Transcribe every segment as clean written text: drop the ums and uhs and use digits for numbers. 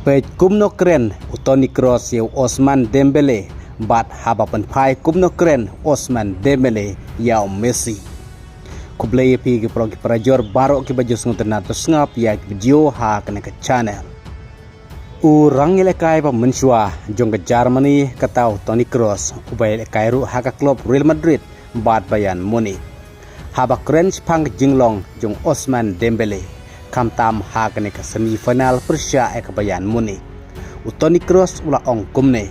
Pej kumno keren Toni Kroos yau Ousmane Dembele bat habapan pai kumno keren Ousmane Dembele yau Messi. Kublai pi ke progi perajor barok ke baju sengutan atas ngap ya ke video ha kena ke channel. Urang lekai pa mensua jong ke Germany katau Toni Kroos ubay lekai ru ha ka klub Real Madrid bat Bayern Munich. Haba keren pang jinglong jong Ousmane Dembele. Kam tam ha kene ke semifinal Persia ke Bayern Munich. Toni Kroos ula ong kumne.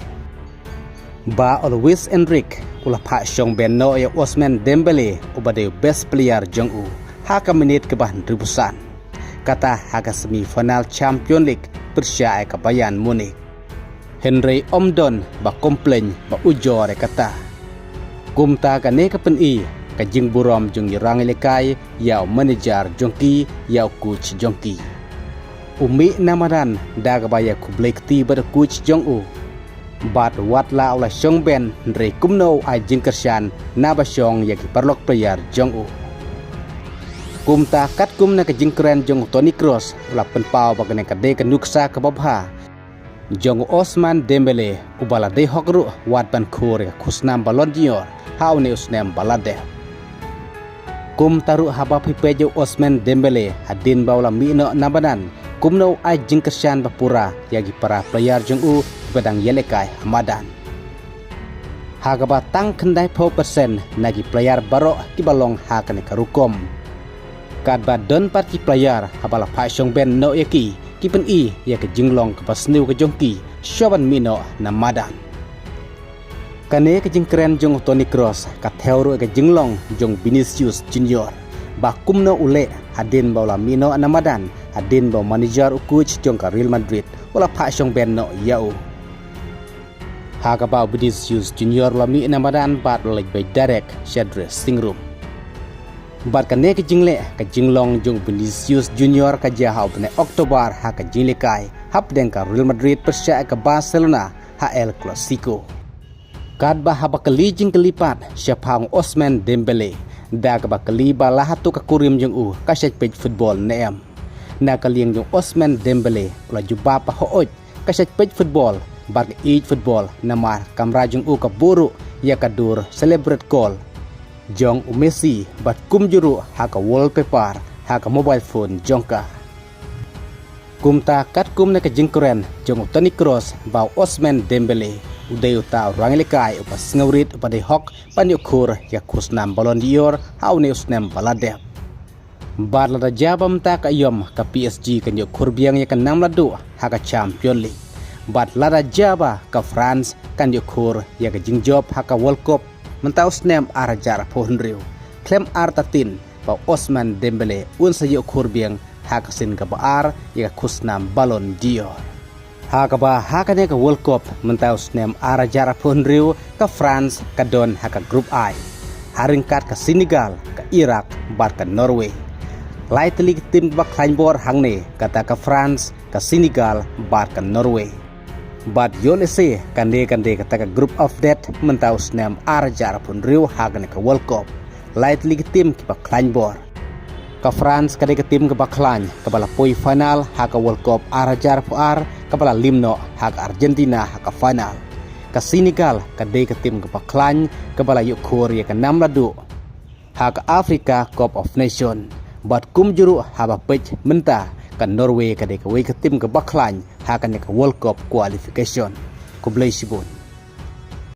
Ba Luis Enrique ula pak syong benno ya Ousmane Dembele ubade best player jong u. Ha ka menit ke bahan ribusan. Kata ha ka semifinal Champions League Persia ke Bayern Munich. Henry Omdon ba komplain ba ujor kata. Kumta kane ke peni kajing buram jong yerang lekai yau manager jongki yau coach jongki umi namadan daga baya kublek ti ber coach jong u bat watla ola syong ben re kumno ai jingkersan na ba syong yaki perlok player jong u kumta kat kumna kajing keren jong Toni Kroos ola penpau bagane kade kanuksa kababha jong Ousmane Dembele ubala de hokru wat ban khore khusnam Ballon d'Or hau ne usnem balade kum taru haba pipejo Ousmane Dembele hadin baula mino nabanan kumno ai jingkersan bapura yagi para player jong u bedang yelekai hamadan hagaba tang kendai 4% nagi player baro ki balong hakane karukom kadba don parti player habala pasyong ben no yaki kipen i ya ke jinglong ke pasniu ke jongki shoban mino namadan kane ke jingkeren jong Toni Kroos ka theuru ke jinglong jong Vinicius Junior ba kumno ule hadin baula mino anamadan hadin ba manager coach jong ka Real Madrid wala pha syong benno yau ha ka ba Vinicius Junior la mi anamadan bat like by direct shadre singrum bat kane ke jingle ka jinglong jong Vinicius Junior ka jahau bne Oktober ha ka jingle kai hap den ka Real Madrid Persia ka Barcelona ha El Clasico kadba haba kali jing kelipat syapang Ousmane Dembele da ka bakali bala hatu ka kurim jong u ka sej page football neam na kaliang jong Ousmane Dembele la juba pa hooj ka sej page football bar each football namar kamra jong u ka buru ya kadur celebrate call jong Messi bat kum juru ha ka wallpaper ha ka mobile phone jongka kumta kat kum na ka jingkren jong Toni Kroos ba Ousmane Dembele uday uta orang lekai upas ngawrit upade hok panyukur ya kusnam Ballon d'Or hau ne usnem baladep bar lada jabam ta ka yom ka PSG kan yo kurbiang ya kan nam ladu ha ka Champions League bat lada jaba ka France kan yo kur ya ka jingjob ha ka World Cup mentau usnem arajar pohonriu klem artatin ba Ousmane Dembele un sa yo kurbiang ha ka sin ka baar ya ka kusnam Ballon d'Or Hakaba hakane ka World Cup mentau snem arajar pun riu ka France ka don haka Group I haringkat ka Senegal ka Iraq bar ka Norway lightly tim bak kleinbor hangne kata ka France ka Senegal bar ka Norway bat USA kande kata ka Group of Death mentau snem arajar pun riu hakane ka World Cup lightly tim ki bak kleinbor ka France kade ke tim ke baklan kepala poi final haka World Cup arajar puar kepala limno hak Argentina haka final ka Senegal kade ke tim ke baklan kepala yuk Korea ke 6 ladu hak Afrika Cup of Nation bat kum juru haba pej menta ka Norway kade ke tim ke baklan haka ne ke World Cup qualification ku blai sibun